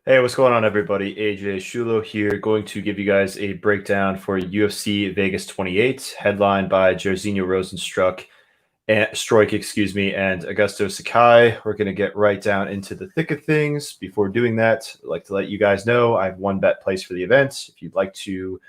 Hey, what's going on, everybody? AJ Shulo here, going to give you guys a breakdown for UFC Vegas 28, headlined by Jairzinho Rosenstruck and Stroik, and Augusto Sakai. We're going to get right down into the thick of things. Before doing that, I'd like to let you guys know I have one bet placed for the event. If you'd like to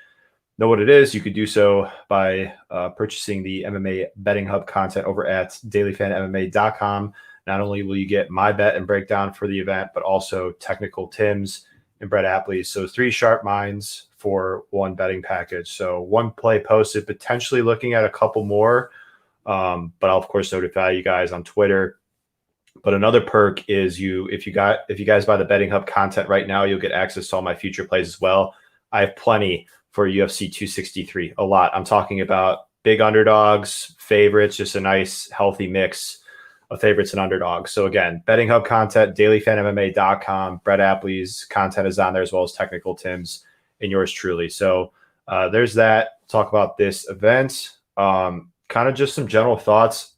know what it is, you could do so by purchasing the MMA betting hub content over at dailyfanmma.com. Not only will you get my bet and breakdown for the event, but also technical Tim's and Brett Apley's. So 3 sharp minds for one betting package. So one play posted, potentially looking at a couple more, but I'll of course notify you guys on Twitter. But another perk is if you guys buy the betting hub content right now, you'll get access to all my future plays as well. I have plenty for UFC 263, a lot. I'm talking about big underdogs, favorites, just a nice healthy mix of favorites and underdogs. So again, betting hub content, dailyfanmma.com. Brett Apley's content is on there, as well as technical Tim's and yours truly. So there's that. Talk about this event. Kind of just some general thoughts.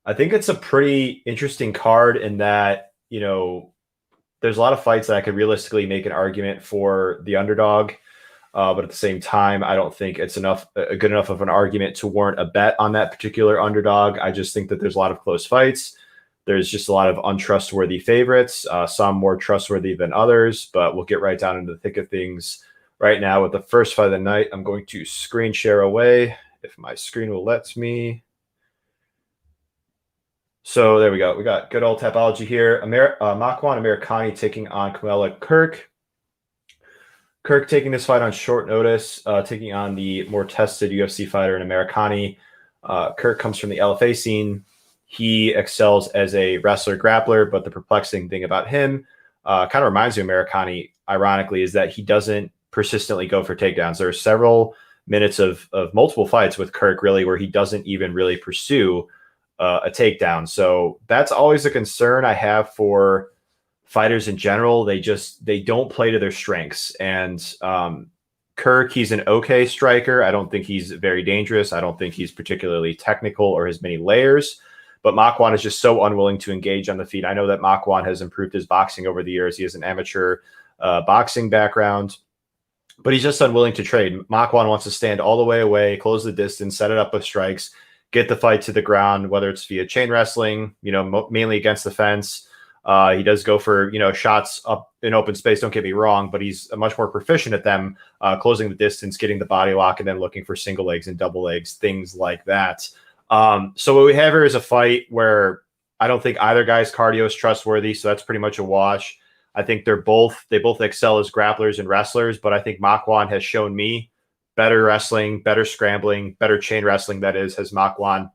I think it's a pretty interesting card in that, there's a lot of fights that I could realistically make an argument for the underdog. But at the same time, I don't think it's good enough of an argument to warrant a bet on that particular underdog. I just think that there's a lot of close fights. There's just a lot of untrustworthy favorites, some more trustworthy than others, but we'll get right down into the thick of things right now with the first fight of the night. I'm going to screen share away if my screen will let me. So there we go. We got good old Tapology here. Makwan Americani taking on Kamala Kirk. Kirk taking this fight on short notice, taking on the more tested UFC fighter in Americani. Kirk comes from the LFA scene. He excels as a wrestler grappler, but the perplexing thing about him kind of reminds me of Americani, ironically, is that he doesn't persistently go for takedowns. There are several minutes of multiple fights with Kirk, really, where he doesn't even really pursue a takedown. So that's always a concern I have for fighters in general. They don't play to their strengths. And Kirk, he's an okay striker. I don't think he's very dangerous. I don't think he's particularly technical or has many layers. But Makwan is just so unwilling to engage on the feet. I know that Makwan has improved his boxing over the years. He has an amateur boxing background, but he's just unwilling to trade. Makwan wants to stand all the way away, close the distance, set it up with strikes, get the fight to the ground, whether it's via chain wrestling, mainly against the fence. He does go for, shots up in open space, don't get me wrong, but he's much more proficient at them, closing the distance, getting the body lock, and then looking for single legs and double legs, things like that. So what we have here is a fight where I don't think either guy's cardio is trustworthy, so that's pretty much a wash. I think they both excel as grapplers and wrestlers, but I think Makwan has shown me better wrestling, better scrambling, better chain wrestling, that is, has Makwan.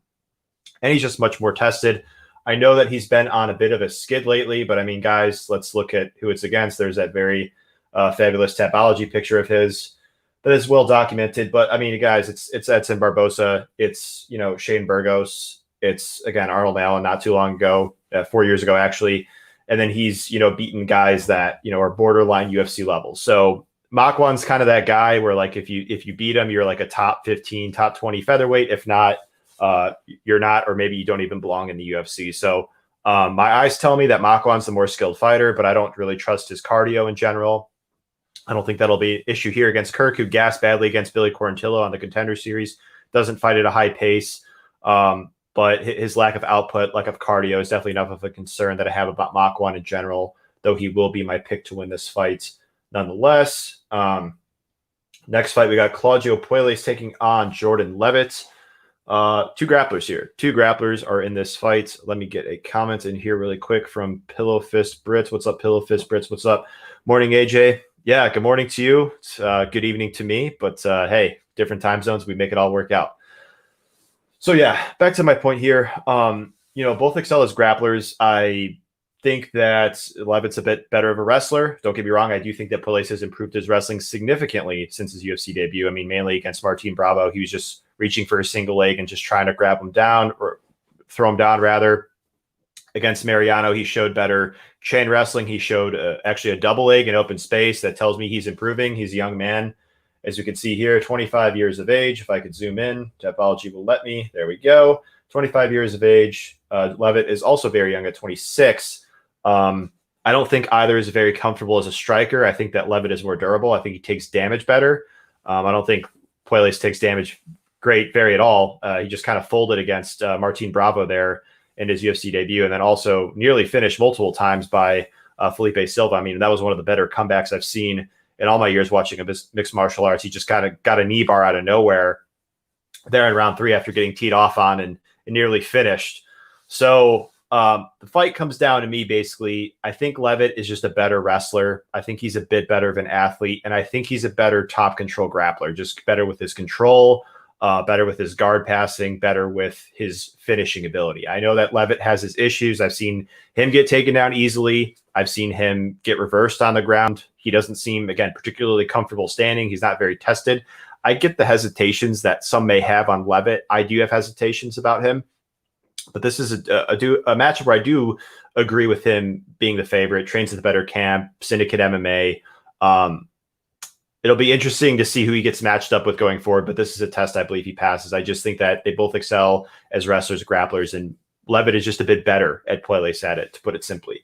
And he's just much more tested. I know that he's been on a bit of a skid lately, but I mean, guys, let's look at who it's against. There's that very fabulous Tapology picture of his that is well documented. But I mean, guys, it's Edson Barbosa. It's, Shane Burgos. It's, again, Arnold Allen not too long ago, 4 years ago, actually. And then he's, beaten guys that, are borderline UFC level. So Makwan's kind of that guy where, like, if you beat him, you're like a top 15, top 20 featherweight. If not, you're not, or maybe you don't even belong in the UFC. So my eyes tell me that Makwan's the more skilled fighter, but I don't really trust his cardio in general. I don't think that'll be an issue here against Kirk, who gassed badly against Billy Quarantillo on the Contender Series. Doesn't fight at a high pace, but his lack of output, lack of cardio is definitely enough of a concern that I have about Makwan in general, though he will be my pick to win this fight nonetheless. Next fight, we got Claudio Puelles taking on Jordan Levitt. 2 grapplers here. 2 grapplers are in this fight. Let me get a comment in here really quick from Pillow Fist Brits. What's up, Pillow Fist Brits? What's up? Morning, AJ. Yeah, good morning to you. It's, good evening to me. But hey, different time zones, we make it all work out. So yeah, back to my point here. Both excel as grapplers. I think that Levitt's a bit better of a wrestler. Don't get me wrong. I do think that Puelles has improved his wrestling significantly since his UFC debut. I mean, mainly against Martin Bravo, he was just reaching for a single leg and just trying to grab him down, or throw him down, rather. Against Mariano, he showed better chain wrestling. He showed actually a double leg in open space. That tells me he's improving. He's a young man. As you can see here, 25 years of age. If I could zoom in, Tapology will let me. There we go. 25 years of age. Levitt is also very young at 26. I don't think either is very comfortable as a striker. I think that Levitt is more durable. I think he takes damage better. I don't think Puelles takes damage very at all. He just kind of folded against Martin Bravo there in his UFC debut, and then also nearly finished multiple times by Felipe Silva. I mean, that was one of the better comebacks I've seen in all my years watching mixed martial arts. He just kind of got a knee bar out of nowhere there in round 3 after getting teed off on and nearly finished. So the fight comes down to me, basically. I think Levitt is just a better wrestler. I think he's a bit better of an athlete, and I think he's a better top control grappler, just better with his control, better with his guard passing, better with his finishing ability. I know that Levitt has his issues. I've seen him get taken down easily. I've seen him get reversed on the ground. He doesn't seem, again, particularly comfortable standing. He's not very tested. I get the hesitations that some may have on Levitt. I do have hesitations about him. But this is a matchup where I do agree with him being the favorite, trains at the better camp, Syndicate MMA. It'll be interesting to see who he gets matched up with going forward, but this is a test I believe he passes. I just think that they both excel as wrestlers, grapplers, and Levitt is just a bit better at Puelles at it, to put it simply.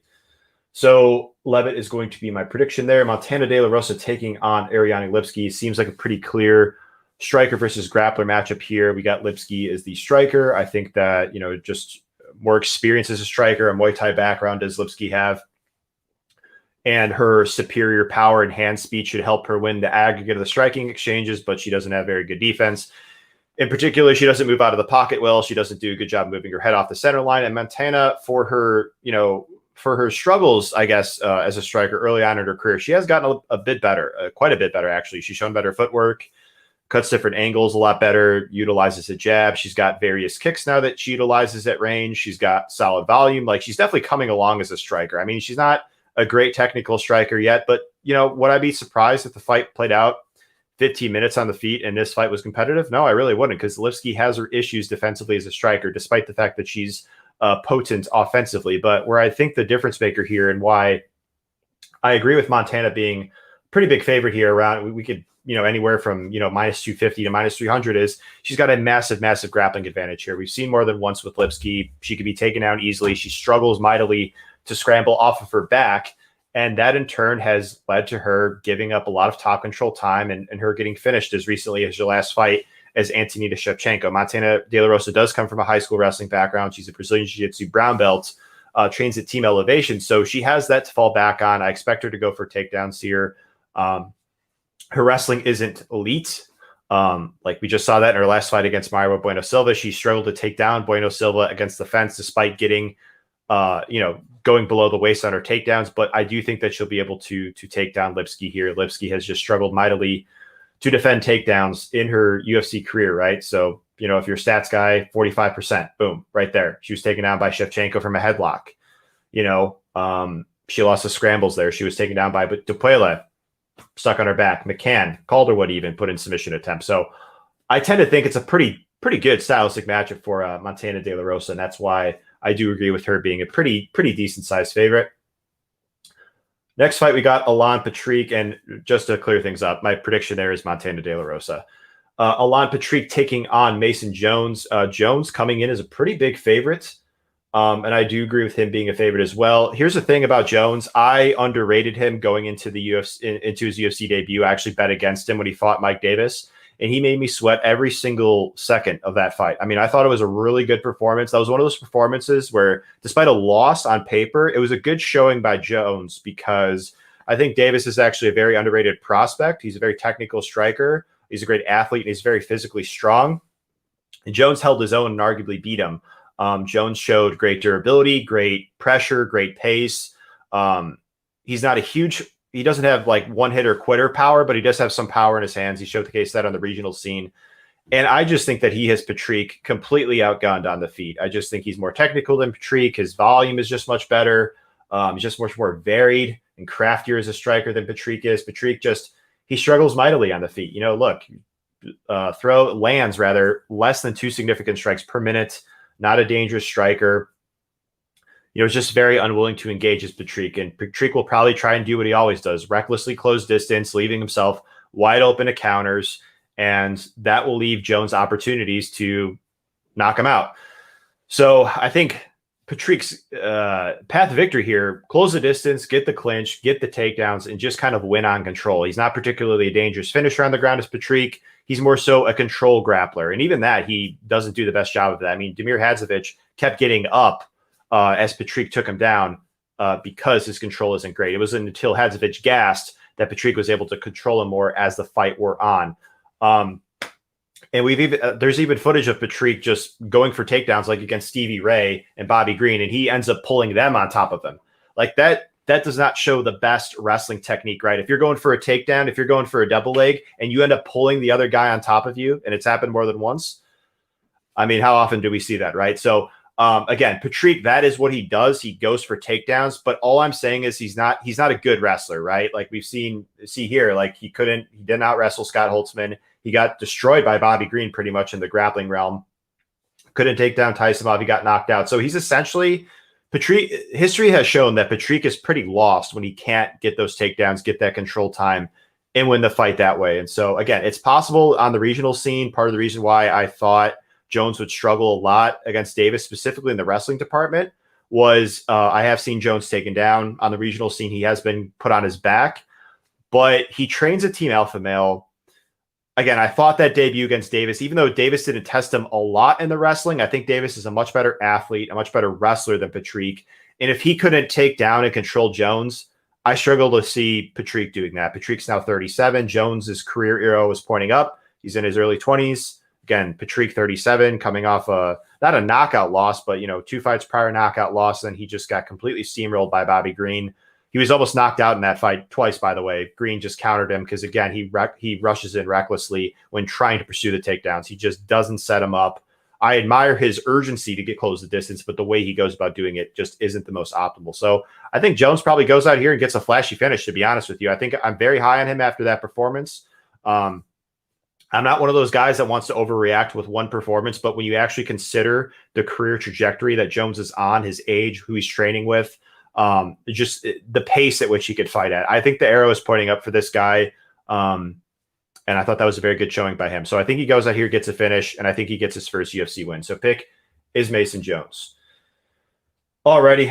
So Levitt is going to be my prediction there. Montana De La Rosa taking on Ariane Lipsky. Seems like a pretty clear striker versus grappler matchup here. We got Lipsky as the striker. I think that, just more experience as a striker, a Muay Thai background does Lipsky have, and her superior power and hand speed should help her win the aggregate of the striking exchanges, but she doesn't have very good defense. In particular, she doesn't move out of the pocket well. She doesn't do a good job moving her head off the center line. And Montana, for her struggles, I guess, as a striker early on in her career, she has gotten a bit better, quite a bit better, actually. She's shown better footwork, cuts different angles a lot better, utilizes a jab. She's got various kicks now that she utilizes at range. She's got solid volume. Like, she's definitely coming along as a striker. I mean, she's not a great technical striker yet, but, would I be surprised if the fight played out 15 minutes on the feet and this fight was competitive? No, I really wouldn't, because Lipsky has her issues defensively as a striker, despite the fact that she's potent offensively. But where I think the difference maker here, and why I agree with Montana being a pretty big favorite here, around, we could, anywhere from, minus 250 to minus 300, is she's got a massive, massive grappling advantage here. We've seen more than once with Lipsky. She can be taken down easily. She struggles mightily to scramble off of her back. And that in turn has led to her giving up a lot of top control time and her getting finished as recently as her last fight as Antonina Shevchenko. Montana De La Rosa does come from a high school wrestling background. She's a Brazilian Jiu-Jitsu brown belt, trains at Team Elevation. So she has that to fall back on. I expect her to go for takedowns here. Her wrestling isn't elite. Like we just saw that in her last fight against Mayra Bueno Silva. She struggled to take down Bueno Silva against the fence, despite getting, going below the waist on her takedowns. But I do think that she'll be able to take down Lipsky here. Lipsky has just struggled mightily to defend takedowns in her UFC career, right? So, if you're a stats guy, 45%, boom, right there. She was taken down by Shevchenko from a headlock. She lost the scrambles there. She was taken down by Dupuela, stuck on her back. McCann, Calderwood even put in submission attempts. So I tend to think it's a pretty good stylistic matchup for Montana De La Rosa, and that's why I do agree with her being a pretty decent sized favorite. Next fight, we got Alan Patrick, and just to clear things up, my prediction there is Montana De La Rosa. Alan Patrick taking on Mason Jones. Jones coming in as a pretty big favorite, and I do agree with him being a favorite as well. Here's the thing about Jones. I underrated him going into the into his UFC debut. I actually bet against him when he fought Mike Davis, and he made me sweat every single second of that fight. I mean, I thought it was a really good performance. That was one of those performances where, despite a loss on paper, it was a good showing by Jones, because I think Davis is actually a very underrated prospect. He's a very technical striker. He's a great athlete, and he's very physically strong. And Jones held his own and arguably beat him. Jones showed great durability, great pressure, great pace. He's not a huge... He doesn't have like one hitter quitter power, but he does have some power in his hands. He showcased that on the regional scene. And I just think that he has Patrick completely outgunned on the feet. I just think he's more technical than Patrick. His volume is just much better. He's just much more varied and craftier as a striker than Patrick is. Patrick he struggles mightily on the feet. Look, lands less than 2 significant strikes per minute. Not a dangerous striker. Just very unwilling to engage as Patrick. And Patrick will probably try and do what he always does, recklessly close distance, leaving himself wide open to counters. And that will leave Jones opportunities to knock him out. So I think Patrick's path to victory here: close the distance, get the clinch, get the takedowns, and just kind of win on control. He's not particularly a dangerous finisher on the ground as Patrick. He's more so a control grappler. And even that, he doesn't do the best job of that. I mean, Damir Hadzovic kept getting up as Patrick took him down because his control isn't great. It wasn't until Hadzovic gassed that Patrick was able to control him more as the fight wore on. And we've even there's even footage of Patrick just going for takedowns like against Stevie Ray and Bobby Green, and he ends up pulling them on top of him. Like that does not show the best wrestling technique, right? If you're going for a takedown, if you're going for a double leg, and you end up pulling the other guy on top of you, and it's happened more than once. I mean, how often do we see that, right? So again, Patrick, that is what he does. He goes for takedowns, but all I'm saying is he's not a good wrestler, right? Like we've see here, like he did not wrestle Scott Holtzman. He got destroyed by Bobby Green pretty much in the grappling realm. Couldn't take down Tyson. He got knocked out. So he's essentially Patrick. History has shown that Patrick is pretty lost when he can't get those takedowns, get that control time, and win the fight that way. And so again, it's possible on the regional scene. Part of the reason why I thought Jones would struggle a lot against Davis, specifically in the wrestling department, was I have seen Jones taken down on the regional scene. He has been put on his back, but he trains a team alpha male. Again, I thought that debut against Davis, even though Davis didn't test him a lot in the wrestling, I think Davis is a much better athlete, a much better wrestler than Patrick. And if he couldn't take down and control Jones, I struggle to see Patrick doing that. Patrick's now 37. Jones's career era was pointing up. He's in his early 20s. Again, Patrick 37, coming off not a knockout loss, but 2 fights prior knockout loss. Then he just got completely steamrolled by Bobby Green. He was almost knocked out in that fight twice, by the way. Green just countered him because, again, he rushes in recklessly when trying to pursue the takedowns. He just doesn't set him up. I admire his urgency to get close to the distance, but the way he goes about doing it just isn't the most optimal. So I think Jones probably goes out here and gets a flashy finish, to be honest with you. I think I'm very high on him after that performance. I'm not one of those guys that wants to overreact with one performance, but when you actually consider the career trajectory that Jones is on, his age, who he's training with, just the pace at which he could fight at, I think the arrow is pointing up for this guy. And I thought that was a very good showing by him. So I think he goes out here, gets a finish, and I think he gets his first UFC win. So pick is Mason Jones. Alrighty.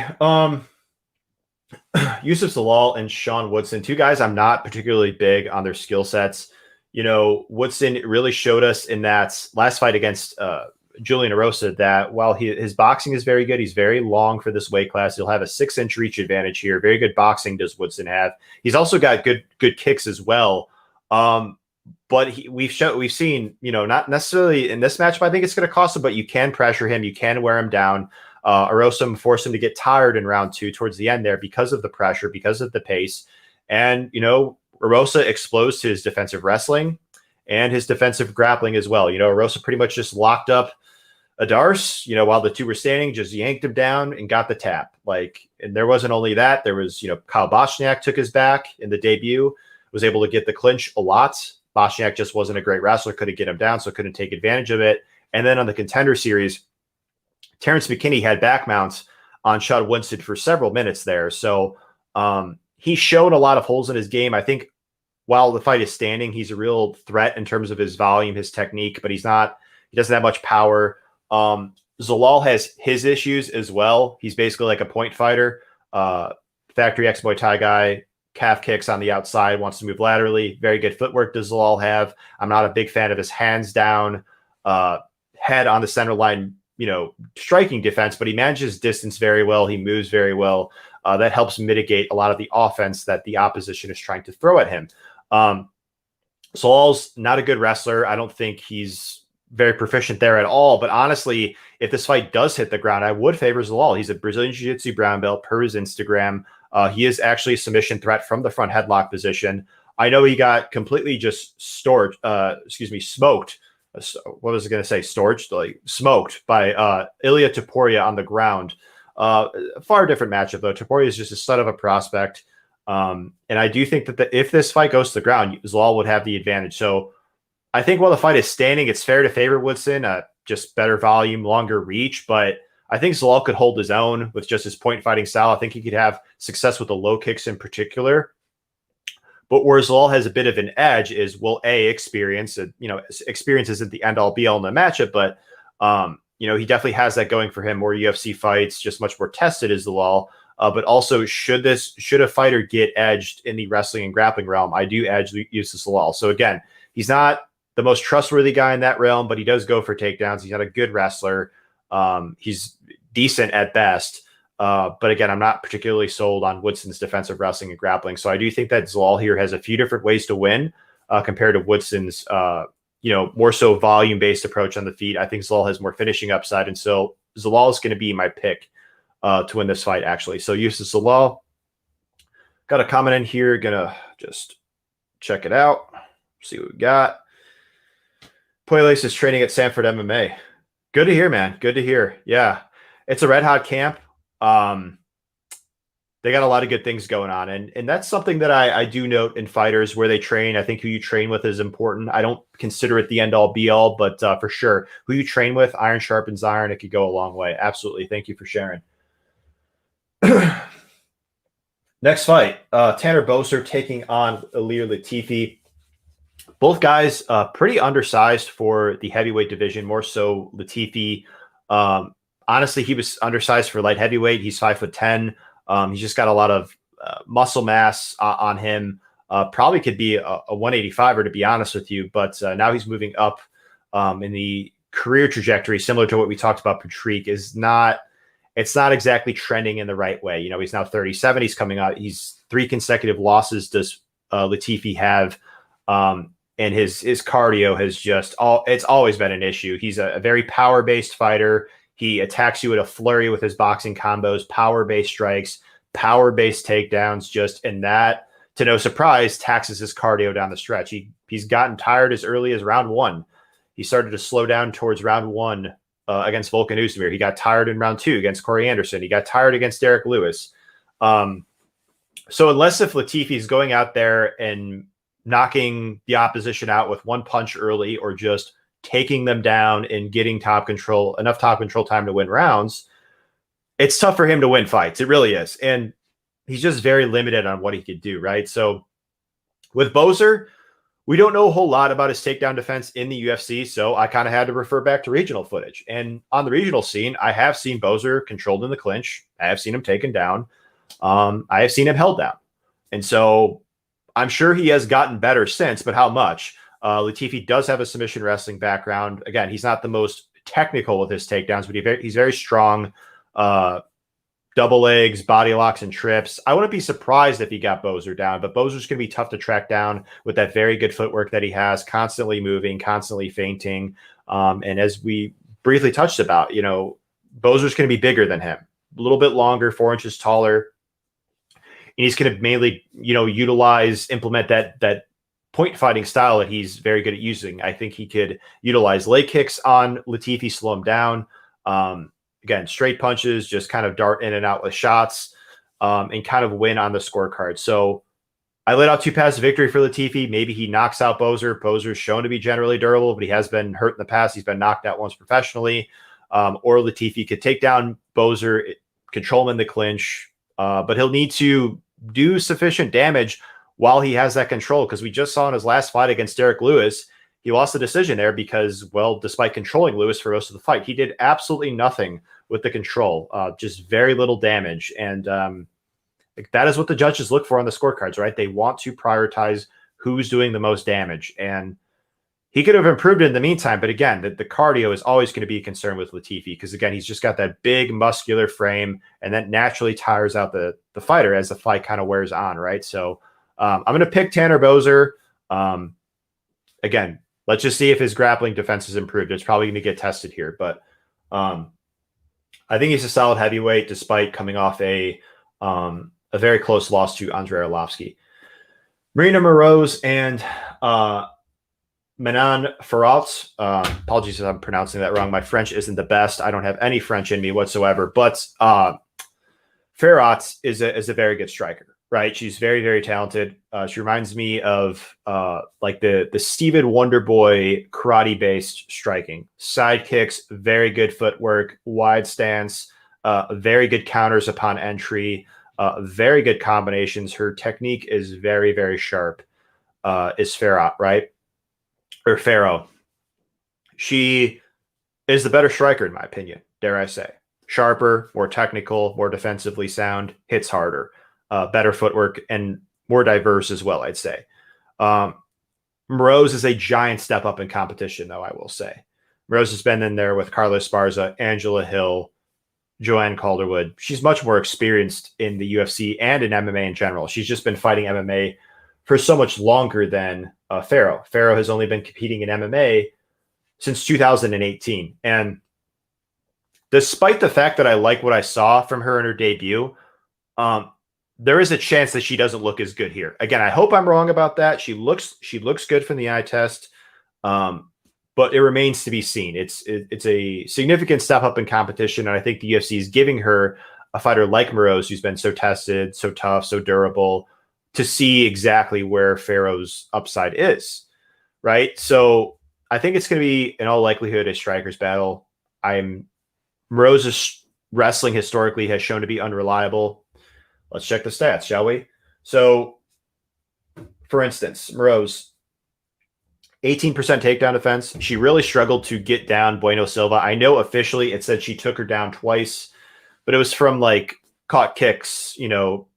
Yusuf Zalal and Sean Woodson, two guys I'm not particularly big on their skill sets. Woodson really showed us in that last fight against Julian Rosa that while his boxing is very good, he's very long for this weight class. He'll have a 6-inch reach advantage here. Very good boxing does Woodson have. He's also got good kicks as well. But we've seen, not necessarily in this matchup, I think it's going to cost him, but you can pressure him. You can wear him down. Rosa forced him to get tired in round 2 towards the end there because of the pressure, because of the pace. And, Rosa exposed his defensive wrestling and his defensive grappling as well. Rosa pretty much just locked up Adars, while the two were standing, just yanked him down and got the tap. And there wasn't only that. There was, Kyle Bochniak took his back in the debut, was able to get the clinch a lot. Bochniak just wasn't a great wrestler, couldn't get him down, so couldn't take advantage of it. And then on the Contender Series, Terrence McKinney had back mounts on Sean Woodson for several minutes there. So he showed a lot of holes in his game. I think while the fight is standing, he's a real threat in terms of his volume, his technique, but he doesn't have much power. Zalal has his issues as well. He's basically like a point fighter, factory X Muay Thai guy, calf kicks on the outside, wants to move laterally. Very good footwork does Zalal have. I'm not a big fan of his hands down, head on the center line, striking defense, but he manages distance very well. He moves very well. That helps mitigate a lot of the offense that the opposition is trying to throw at him. Zalal's not a good wrestler. I don't think he's very proficient there at all. But honestly, if this fight does hit the ground, I would favor Zalal. He's a Brazilian Jiu-Jitsu brown belt per his Instagram. He is actually a submission threat from the front headlock position. I know he got completely just smoked. What was I going to say? Smoked by Ilya Topuria on the ground. Far different matchup, though. Topuria is just a son of a prospect. And I do think that if this fight goes to the ground, Zalal would have the advantage. So I think while the fight is standing, it's fair to favor Woodson, just better volume, longer reach. But I think Zalal could hold his own with just his point fighting style. I think he could have success with the low kicks in particular. But where Zalal has a bit of an edge is, experience. Experience isn't the end all be all in the matchup, but he definitely has that going for him. More UFC fights, just much more tested is Zalal. But also, should a fighter get edged in the wrestling and grappling realm, I do edge Yusuf Zalal. So again, he's not the most trustworthy guy in that realm, but he does go for takedowns. He's not a good wrestler. He's decent at best. But again, I'm not particularly sold on Woodson's defensive wrestling and grappling. So I do think that Zalal here has a few different ways to win compared to Woodson's, more so volume-based approach on the feet. I think Zalal has more finishing upside. And so Zalal is going to be my pick to win this fight, actually. So Yusuf Zalal. Got a comment in here. Gonna just check it out. See what we got. Poyles is training at Sanford MMA. Good to hear, man. Good to hear. Yeah. It's a red hot camp. They got a lot of good things going on. And that's something that I do note in fighters where they train. I think who you train with is important. I don't consider it the end all be all, but for sure, who you train with, iron sharpens iron. It could go a long way. Absolutely. Thank you for sharing. Next fight, Tanner Boser taking on Ilir Latifi. Both guys pretty undersized for the heavyweight division, more so Latifi. Honestly, he was undersized for light heavyweight. He's 5'10". He's just got a lot of muscle mass on him. Probably could be a 185er, to be honest with you. But now he's moving up in the career trajectory, similar to what we talked about. Patrick it's not exactly trending in the right way. He's now 37. He's coming out. He's 3 consecutive losses does Latifi have. And his cardio has it's always been an issue. He's a very power-based fighter. He attacks you at a flurry with his boxing combos, power-based strikes, power-based takedowns, and that, to no surprise, taxes his cardio down the stretch. He's gotten tired as early as round 1. He started to slow down towards round 1 against Volkan Oezdemir. He got tired in round 2 against Corey Anderson. He got tired against Derek Lewis. So unless if Latifi is going out there and knocking the opposition out with one punch early, or just taking them down and getting enough top control time to win rounds, it's tough for him to win fights. It really is. And he's just very limited on what he could do, right? So with Boser, we don't know a whole lot about his takedown defense in the UFC, so I kind of had to refer back to regional footage. And on the regional scene, I have seen Boser controlled in the clinch. I have seen him taken down. I have seen him held down. And so I'm sure he has gotten better since, but how much? Latifi does have a submission wrestling background. Again, he's not the most technical with his takedowns, but he's very strong. Double legs, body locks, and trips. I wouldn't be surprised if he got Boser down, but Boser's going to be tough to track down with that very good footwork that he has, constantly moving, constantly feinting. And as we briefly touched about, Boser's going to be bigger than him, a little bit longer, 4 inches taller. And he's going to mainly, implement that point fighting style that he's very good at using. I think he could utilize leg kicks on Latifi, slow him down. Again, straight punches, just kind of dart in and out with shots, and kind of win on the scorecard. So I laid out 2 paths to victory for Latifi. Maybe he knocks out Boser. Boser's shown to be generally durable, but he has been hurt in the past. He's been knocked out once professionally. Or Latifi could take down Boser, control him in the clinch, but he'll need to do sufficient damage while he has that control, because we just saw in his last fight against Derek Lewis, he lost the decision there because, well, despite controlling Lewis for most of the fight, he did absolutely nothing with the control, just very little damage. And that is what the judges look for on the scorecards, right? They want to prioritize who's doing the most damage. And he could have improved in the meantime, but again, the cardio is always going to be a concern with Latifi, because again, he's just got that big muscular frame, and that naturally tires out the fighter as the fight kind of wears on, right? So I'm going to pick Tanner Boser. Again, let's just see if his grappling defense is improved. It's probably going to get tested here, but I think he's a solid heavyweight despite coming off a very close loss to Andrei Arlovsky. Marina Moroz and Manon Ferrars. Apologies if I'm pronouncing that wrong. My French isn't the best. I don't have any French in me whatsoever, but Ferrars is a very good striker, right? She's very, very talented. She reminds me of like the Steven Wonderboy karate-based striking. Side kicks, very good footwork, wide stance, very good counters upon entry, very good combinations. Her technique is very, very sharp, is Ferrars, right? Or Pharaoh. She is the better striker, in my opinion, dare I say. Sharper, more technical, more defensively sound, hits harder, better footwork, and more diverse as well, I'd say. Moroz is a giant step up in competition, though, I will say. Moroz has been in there with Carlos Sparza, Angela Hill, Joanne Calderwood. She's much more experienced in the UFC and in MMA in general. She's just been fighting MMA for so much longer than Pharaoh. Pharaoh has only been competing in MMA since 2018. And despite the fact that I like what I saw from her in her debut, there is a chance that she doesn't look as good here. Again, I hope I'm wrong about that. She looks good from the eye test, but it remains to be seen. It's a significant step up in competition, and I think the UFC is giving her a fighter like Moroz, who's been so tested, so tough, so durable, to see exactly where Pharaoh's upside is, right? So I think it's going to be, in all likelihood, a striker's battle. Moroz's wrestling historically has shown to be unreliable. Let's check the stats, shall we? So, for instance, Moroz, 18% takedown defense. She really struggled to get down Bueno Silva. I know officially it said she took her down twice, but it was from like caught kicks. You know,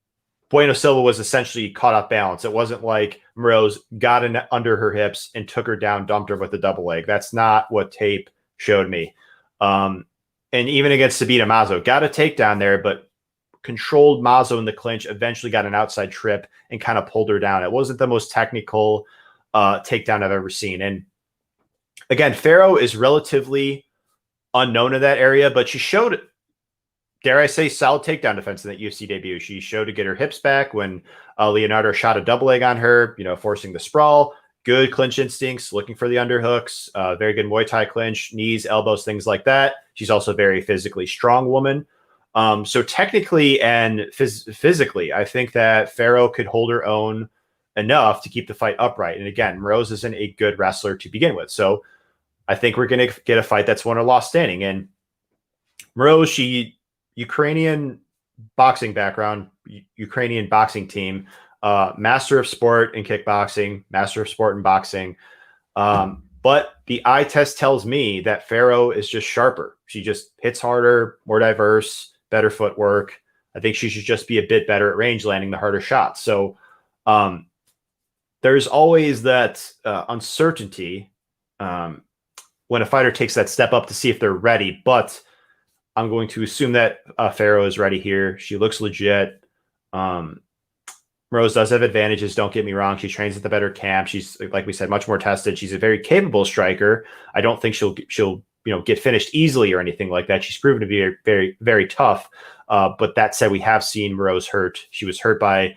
Bueno Silva was essentially caught off balance. It wasn't like Moroz got in under her hips and took her down, dumped her with a double leg. That's not what tape showed me. And even against Sabina Mazo, got a takedown there, but controlled Mazo in the clinch, eventually got an outside trip and kind of pulled her down. It wasn't the most technical takedown I've ever seen. And again, Pharaoh is relatively unknown in that area, but she showed, dare I say, solid takedown defense in that UFC debut. She showed to get her hips back when Leonardo shot a double leg on her, forcing the sprawl. Good clinch instincts, looking for the underhooks, very good Muay Thai clinch, knees, elbows, things like that. She's also a very physically strong woman. So technically and physically, I think that Pharaoh could hold her own enough to keep the fight upright. And again, Moroz isn't a good wrestler to begin with. So I think we're going to get a fight that's won or lost standing. And Moroz, she Ukrainian boxing background, Ukrainian boxing team, master of sport in kickboxing, master of sport in boxing. But the eye test tells me that Pharaoh is just sharper. She just hits harder, more diverse, better footwork. I think she should just be a bit better at range, landing the harder shots. So there's always that uncertainty when a fighter takes that step up to see if they're ready. But I'm going to assume that Pharaoh is ready here. She looks legit. Rose does have advantages, don't get me wrong. She trains at the better camp. She's, like we said, much more tested. She's a very capable striker. I don't think she'll get finished easily or anything like that. She's proven to be very, very tough. But that said, we have seen Rose hurt. She was hurt by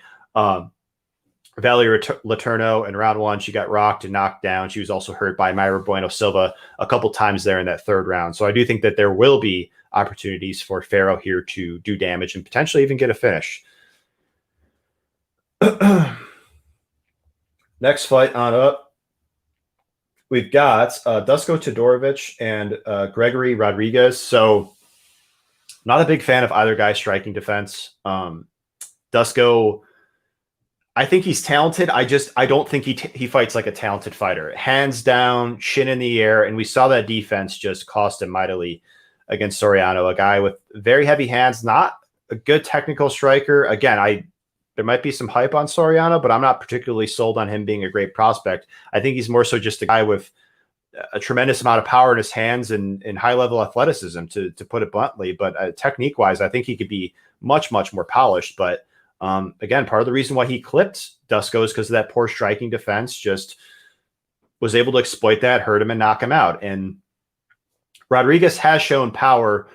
Valerie Letourneau in round one. She got rocked and knocked down. She was also hurt by Mayra Bueno Silva a couple times there in that third round. So I do think that there will be opportunities for Pharaoh here to do damage and potentially even get a finish. Next fight on up, we've got Dusko Todorovic and Gregory Rodriguez. So not a big fan of either guy's striking defense. Dusko, I think he's talented. I don't think he fights like a talented fighter. Hands down, chin in the air, and we saw that defense just cost him mightily against Soriano, a guy with very heavy hands, not a good technical striker. Again, there might be some hype on Soriano, but I'm not particularly sold on him being a great prospect. I think he's more so just a guy with a tremendous amount of power in his hands and high-level athleticism, to put it bluntly. But technique-wise, I think he could be much, much more polished. But again, part of the reason why he clipped Dusko is because of that poor striking defense. Just was able to exploit that, hurt him, and knock him out. And Rodriguez has shown power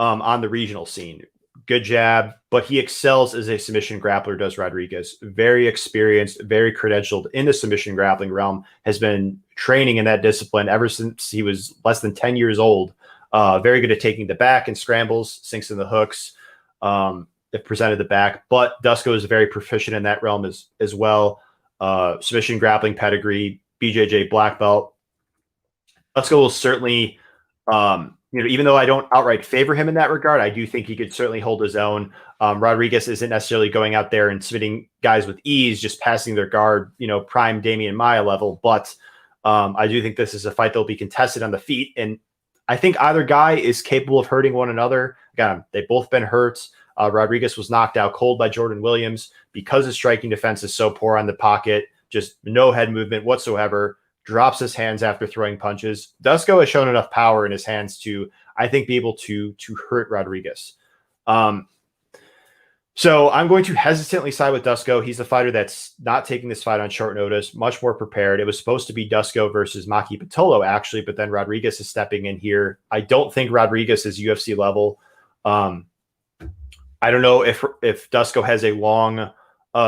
on the regional scene. Good jab, but he excels as a submission grappler, does Rodriguez. Very experienced, very credentialed in the submission grappling realm, has been training in that discipline ever since he was less than 10 years old. Very good at taking the back and scrambles, sinks in the hooks, that presented the back. But Dusko is very proficient in that realm as well. Submission grappling pedigree, BJJ black belt. Dusko will certainly... even though I don't outright favor him in that regard, I do think he could certainly hold his own. Rodriguez isn't necessarily going out there and submitting guys with ease, just passing their guard, prime Damian Maia level. But I do think this is a fight that will be contested on the feet. And I think either guy is capable of hurting one another. Again, they've both been hurt. Rodriguez was knocked out cold by Jordan Williams because his striking defense is so poor on the pocket, just no head movement whatsoever, drops his hands after throwing punches. Dusko has shown enough power in his hands to, I think, be able to hurt Rodriguez. So I'm going to hesitantly side with Dusko. He's the fighter that's not taking this fight on short notice, much more prepared. It was supposed to be Dusko versus Maki Pitolo, actually, but then Rodriguez is stepping in here. I don't think Rodriguez is UFC level. I don't know if Dusko has a long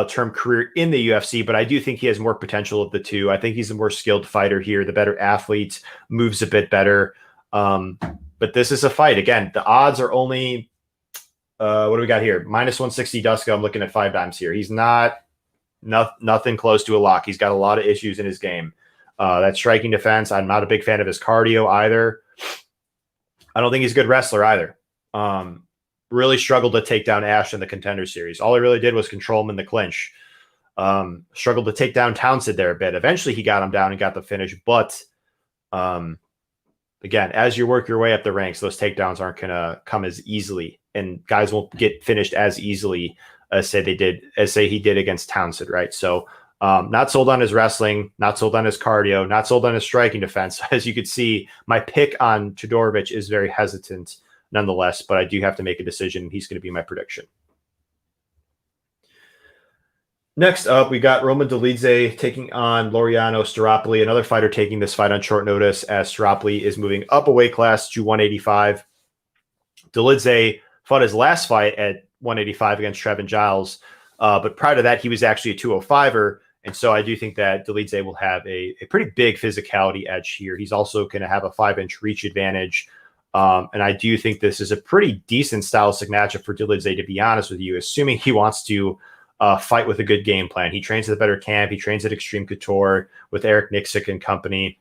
term career in the UFC, but I do think he has more potential of the two. I think he's a more skilled fighter here, the better athlete, moves a bit better. But this is a fight. Again, the odds are only... what do we got here? -160 Dusko. I'm looking at 5 dimes here. He's nothing close to a lock. He's got a lot of issues in his game. That striking defense, I'm not a big fan of his cardio either. I don't think he's a good wrestler either. Really struggled to take down Ash in the Contender Series. All he really did was control him in the clinch. Struggled to take down Townsend there a bit. Eventually he got him down and got the finish. But again, as you work your way up the ranks, those takedowns aren't going to come as easily. And guys won't get finished as easily as say he did against Townsend, right? So not sold on his wrestling, not sold on his cardio, not sold on his striking defense. As you could see, my pick on Todorovic is very hesitant nonetheless, but I do have to make a decision. He's going to be my prediction. Next up, we got Roman Dolidze taking on Laureano Staropoli, another fighter taking this fight on short notice as Staropoli is moving up a weight class to 185. Dolidze fought his last fight at 185 against Trevin Giles, but prior to that, he was actually a 205er, and so I do think that Dolidze will have a pretty big physicality edge here. He's also going to have a 5-inch reach advantage, and I do think this is a pretty decent stylistic matchup for Dolidze, to be honest with you, assuming he wants to fight with a good game plan. He trains at the Better Camp. He trains at Extreme Couture with Eric Nixick and company.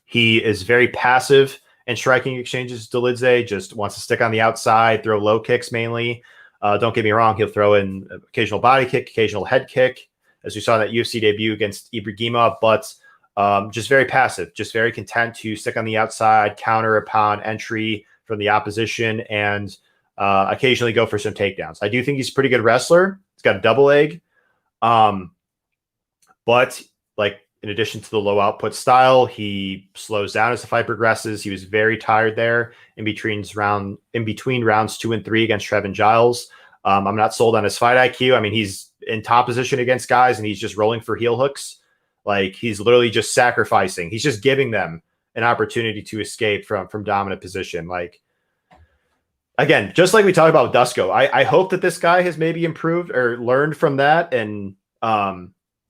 He is very passive in striking exchanges. Dolidze just wants to stick on the outside, throw low kicks mainly. Don't get me wrong, he'll throw in occasional body kick, occasional head kick, as we saw in that UFC debut against Ibrahima, but just very passive, just very content to stick on the outside, counter upon entry from the opposition, and occasionally go for some takedowns. I do think he's a pretty good wrestler. He's got a double leg. But like, in addition to the low output style, he slows down as the fight progresses. He was very tired there in between rounds 2 and 3 against Trevin Giles. I'm not sold on his fight IQ. I mean, he's in top position against guys and he's just rolling for heel hooks. Like, he's literally just sacrificing. He's just giving them an opportunity to escape from dominant position. Like, again, just like we talked about with Dusko, I hope that this guy has maybe improved or learned from that. And,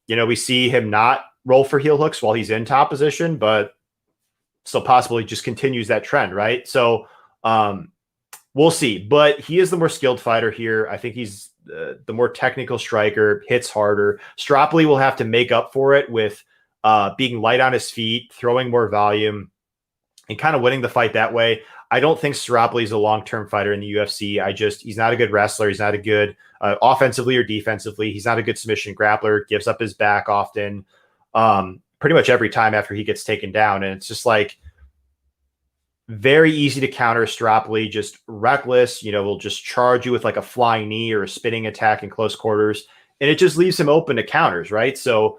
we see him not roll for heel hooks while he's in top position, but still possibly just continues that trend, right? So we'll see. But he is the more skilled fighter here. I think he's the more technical striker, hits harder. Staropoli will have to make up for it with being light on his feet, throwing more volume, and kind of winning the fight that way. I don't think Staropoli is a long-term fighter in the UFC. He's not a good wrestler. He's not a good offensively or defensively. He's not a good submission grappler, gives up his back often. Pretty much every time after he gets taken down. And it's just like very easy to counter Staropoli, just reckless, will just charge you with like a flying knee or a spinning attack in close quarters. And it just leaves him open to counters, right? So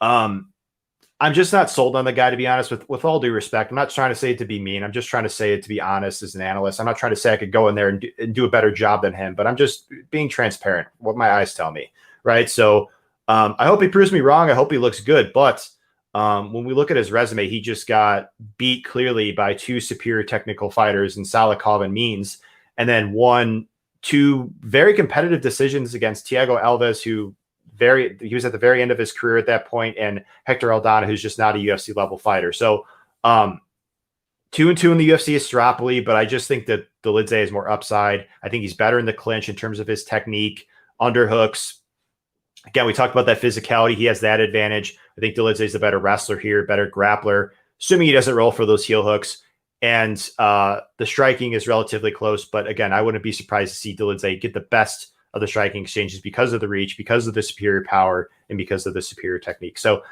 I'm just not sold on the guy, to be honest, with all due respect. I'm not trying to say it to be mean. I'm just trying to say it to be honest as an analyst. I'm not trying to say I could go in there and do a better job than him, but I'm just being transparent, what my eyes tell me, right? So I hope he proves me wrong. I hope he looks good. But when we look at his resume, he just got beat clearly by 2 superior technical fighters in Salakov and Means, and then won 2 very competitive decisions against Thiago Alves, who he was at the very end of his career at that point, and Hector Aldana, who's just not a UFC level fighter. So 2-2 in the UFC is Staropoli, but I just think that Dolidze is more upside. I think he's better in the clinch in terms of his technique, underhooks. Again, we talked about that physicality. He has that advantage. I think Dolidze is the better wrestler here, better grappler, assuming he doesn't roll for those heel hooks. And the striking is relatively close. But again, I wouldn't be surprised to see Dolidze get the best of the striking exchanges because of the reach, because of the superior power, and because of the superior technique. So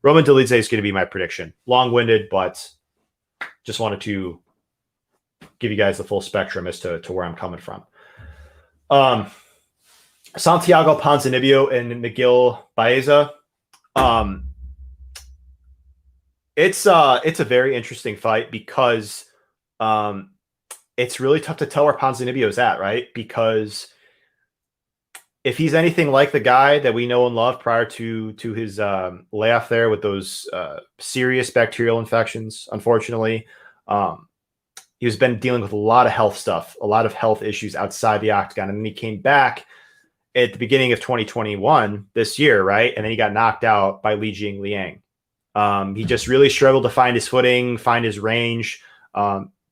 Roman Dolidze is going to be my prediction. Long-winded, but just wanted to give you guys the full spectrum as to where I'm coming from. Santiago Ponzinibbio and Miguel Baeza. It's a very interesting fight because it's really tough to tell where Ponzinibbio is at, right? Because if he's anything like the guy that we know and love prior to his layoff there with those serious bacterial infections, unfortunately, he's been dealing with a lot of health stuff, a lot of health issues outside the octagon. And then he came back at the beginning of 2021 this year, right? And then he got knocked out by Li Jingliang. He just really struggled to find his footing, find his range.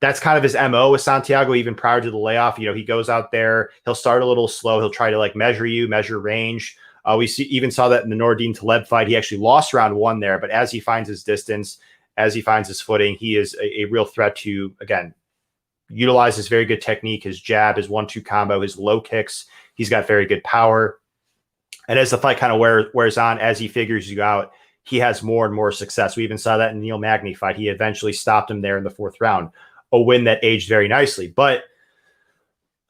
That's kind of his MO with Santiago, even prior to the layoff. He goes out there, he'll start a little slow. He'll try to like measure range. We even saw that in the Nordine Taleb fight. He actually lost round 1 there, but as he finds his distance, as he finds his footing, he is a real threat to, again, utilize his very good technique, his jab, his 1-2 combo, his low kicks. He's got very good power. And as the fight kind of wears on, as he figures you out, he has more and more success. We even saw that in the Neil Magny fight. He eventually stopped him there in the 4th round, a win that aged very nicely. But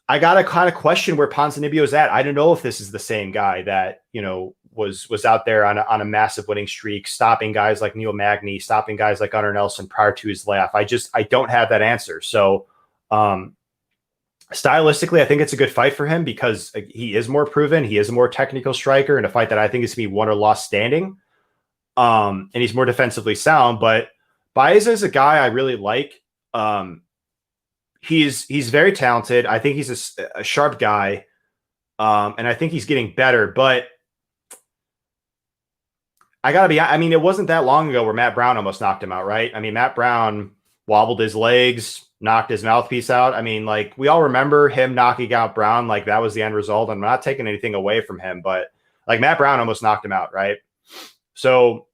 I got to kind of question where Ponzinibbio is at. I don't know if this is the same guy that, was out there on a massive winning streak, stopping guys like Neil Magny, stopping guys like Gunnar Nelson prior to his layoff. I don't have that answer. So stylistically, I think it's a good fight for him because he is more proven. He is a more technical striker in a fight that I think is going to be won or lost standing. And he's more defensively sound, but Baeza is a guy I really like. He's very talented. I think he's a sharp guy. And I think he's getting better, but it wasn't that long ago where Matt Brown almost knocked him out, right? I mean, Matt Brown wobbled his legs, knocked his mouthpiece out. I mean, like, we all remember him knocking out Brown. Like, that was the end result. I'm not taking anything away from him, but like, Matt Brown almost knocked him out, right? So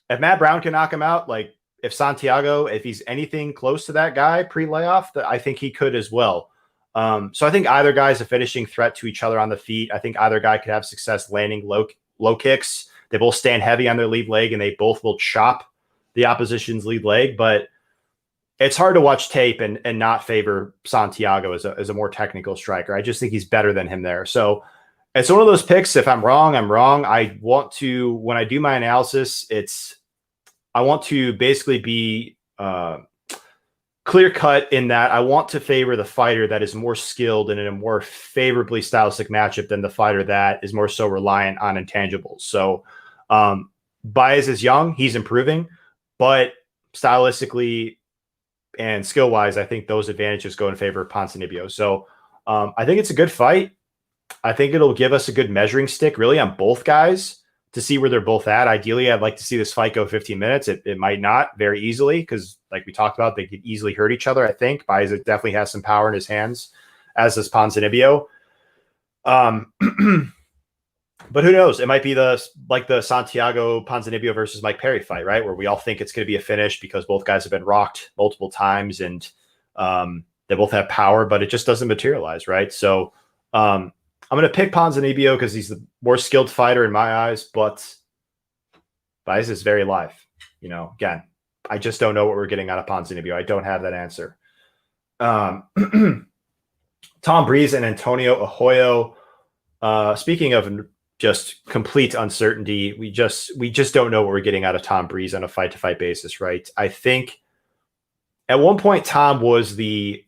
if Matt Brown can knock him out, like, if Santiago, if he's anything close to that guy pre-layoff, I think he could as well. So I think either guy is a finishing threat to each other on the feet. I think either guy could have success landing low kicks. They both stand heavy on their lead leg, and they both will chop the opposition's lead leg. But it's hard to watch tape and not favor Santiago as a more technical striker. I just think he's better than him there. So it's one of those picks. If I'm wrong, I'm wrong. I want to, when I do my analysis, I want to basically be clear cut in that I want to favor the fighter that is more skilled and in a more favorably stylistic matchup than the fighter that is more so reliant on intangibles. So Baez is young, he's improving, but stylistically and skill wise, I think those advantages go in favor of Ponzinibbio. So I think it's a good fight. I think it'll give us a good measuring stick really on both guys to see where they're both at. Ideally, I'd like to see this fight go 15 minutes. It might not very easily because, like we talked about, they could easily hurt each other, I think. Baez definitely has some power in his hands, as does Ponzinibbio. But who knows? It might be the Santiago Ponzinibbio versus Mike Perry fight, right? Where we all think it's going to be a finish because both guys have been rocked multiple times and they both have power, but it just doesn't materialize, right? So I'm going to pick Ponzinibbio because he's the more skilled fighter in my eyes, but Baez is very live. Again, I just don't know what we're getting out of Ponzinibbio. I don't have that answer. Tom Breeze and Antonio Ohoyo. Speaking of just complete uncertainty, we just don't know what we're getting out of Tom Breeze on a fight-to-fight basis, right? I think at one point Tom was the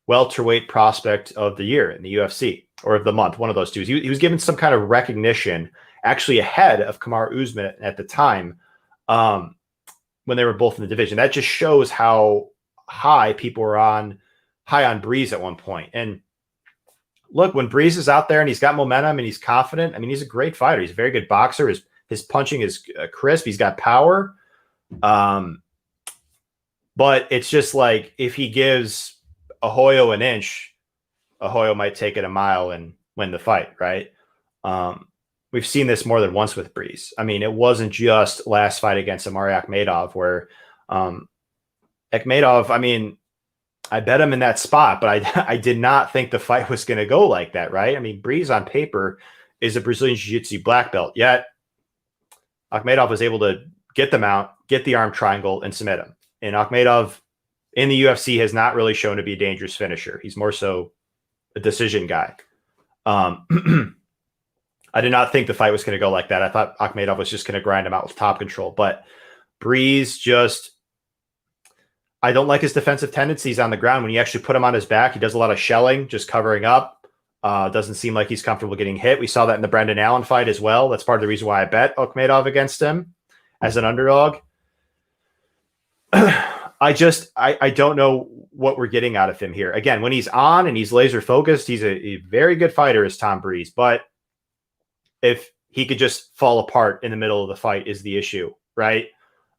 welterweight prospect of the year in the UFC, or of the month, one of those two. He was given some kind of recognition, actually ahead of Kamaru Usman at the time, when they were both in the division. That just shows how high people were high on Breeze at one point. And look, when Breeze is out there and he's got momentum and he's confident, I mean, he's a great fighter. He's a very good boxer. His punching is crisp. He's got power. But it's just like, if he gives Ohoyo an inch, Ohoyo might take it a mile and win the fight, right? We've seen this more than once with Breeze. I mean, it wasn't just last fight against Amari Akhmedov where Akhmedov, I mean, I bet him in that spot, but I did not think the fight was going to go like that, right? I mean, Breeze on paper is a Brazilian Jiu-Jitsu black belt, yet Akhmedov was able to get the mount, get the arm triangle, and submit him. And Akhmedov in the UFC has not really shown to be a dangerous finisher. He's more so a decision guy. I did not think the fight was going to go like that. I thought Akhmedov was just going to grind him out with top control. But Breeze just, I don't like his defensive tendencies on the ground. When you actually put him on his back, he does a lot of shelling, just covering up. Doesn't seem like he's comfortable getting hit. We saw that in the Brendan Allen fight as well. That's part of the reason why I bet Akhmedov against him as an underdog. I don't know what we're getting out of him here. Again, when he's on and he's laser focused, he's a very good fighter as Tom Breeze. But if he could just fall apart in the middle of the fight is the issue, right?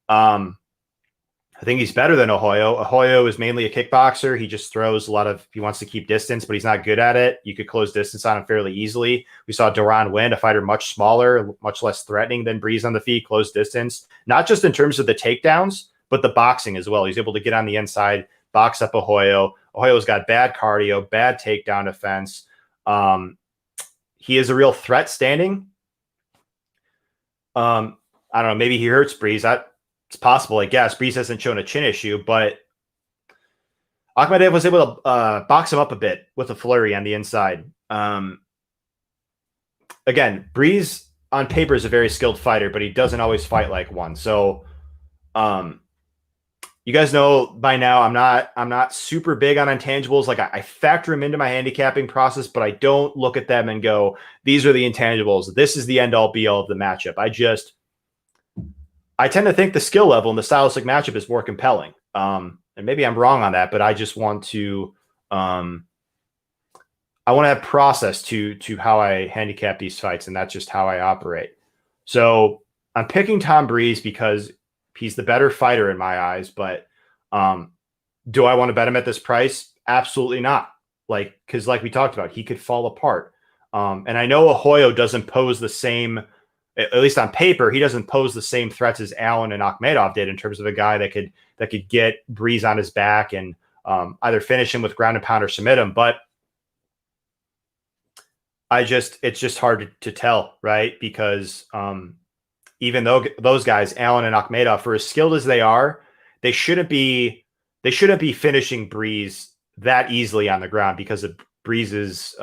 I think he's better than Ohoyo. Ohoyo is mainly a kickboxer. He just throws a lot of, he wants to keep distance, but he's not good at it. You could close distance on him fairly easily. We saw Duran win, a fighter much smaller, much less threatening than Breeze on the feet, close distance, not just in terms of the takedowns, but the boxing as well. He's able to get on the inside, box up Ohoyo. Ohoyo's got bad cardio, bad takedown defense. He is a real threat standing. I don't know, maybe he hurts Breeze. It's possible, I guess. Breeze hasn't shown a chin issue, but Akhmedov was able to box him up a bit with a flurry on the inside. Again, Breeze on paper is a very skilled fighter, but he doesn't always fight like one. So you guys know by now I'm not super big on intangibles. Like I factor them into my handicapping process, but I don't look at them and go, these are the intangibles. This is the end all be all of the matchup. I tend to think the skill level and the stylistic matchup is more compelling. And maybe I'm wrong on that, but I just want to I want to have process to how I handicap these fights, and that's just how I operate. So I'm picking Tom Breeze because he's the better fighter in my eyes, but do I want to bet him at this price? Absolutely not. Because like we talked about, he could fall apart. And I know Ohoyo doesn't pose the same, at least on paper, he doesn't pose the same threats as Allen and Akhmedov did in terms of a guy that could get Breeze on his back and either finish him with ground and pound or submit him. But it's just hard to tell, right? Because even though those guys, Allen and Akhmedov, for as skilled as they are, they shouldn't be finishing Breeze that easily on the ground because of Breeze's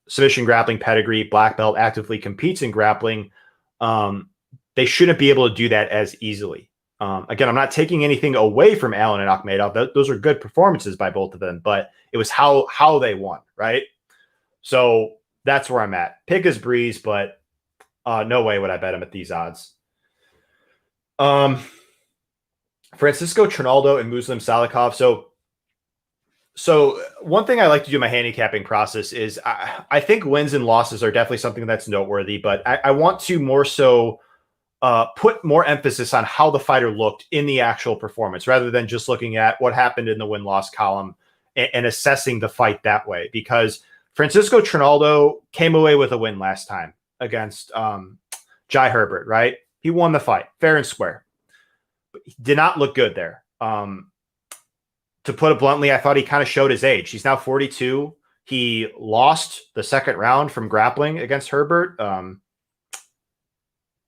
submission grappling pedigree. Black belt, actively competes in grappling. They shouldn't be able to do that as easily. Again, I'm not taking anything away from Allen and Akhmedov. Those are good performances by both of them, but it was how they won, right? So that's where I'm at. Pick is Breeze, but no way would I bet him at these odds. Francisco Trinaldo and Muslim Salakov. So one thing I like to do in my handicapping process is I think wins and losses are definitely something that's noteworthy, but I want to more so put more emphasis on how the fighter looked in the actual performance rather than just looking at what happened in the win-loss column and assessing the fight that way. Because Francisco Trinaldo came away with a win last time against Jai Herbert, right? He won the fight, fair and square. But he did not look good there. To put it bluntly, I thought he kind of showed his age. He's now 42. He lost the second round from grappling against Herbert.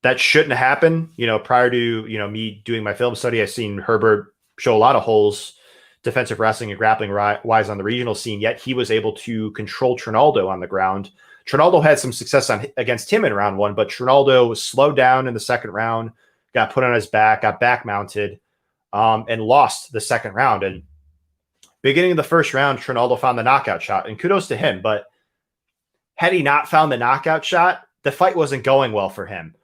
That shouldn't happen. Prior to, me doing my film study, I've seen Herbert show a lot of holes defensive wrestling and grappling wise on the regional scene, yet he was able to control Trinaldo on the ground. Trinaldo had some success against him in round one, but Trinaldo was slowed down in the second round, got put on his back, got back mounted, and lost the second round. And beginning of the first round, Trinaldo found the knockout shot, and kudos to him. But had he not found the knockout shot, the fight wasn't going well for him.